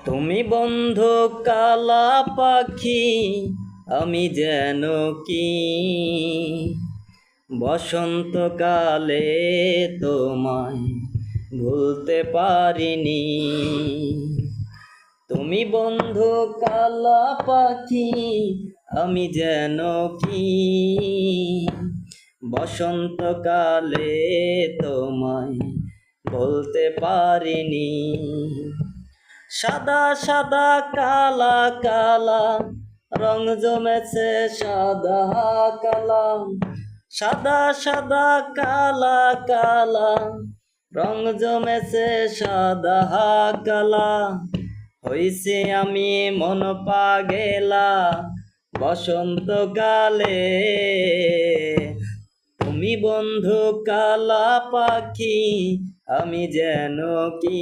তুমি বন্ধু কালা পাখি, আমি যেন কি বসন্তকালে তোমায় ভুলতে পারিনি। তুমি বন্ধু কালা পাখি, আমি যেন কি বসন্তকালে তোমায় বলতে পারিনি। সাদা সাদা কালা কালা রং জমেছে সাদা কালা, সাদা সাদা কালা কালা রং জমেছে সাদা কালা। হইছি আমি মন পাগেলা বসন্তকালে, তুমি বন্ধু কালা পাখি, আমি যেন কি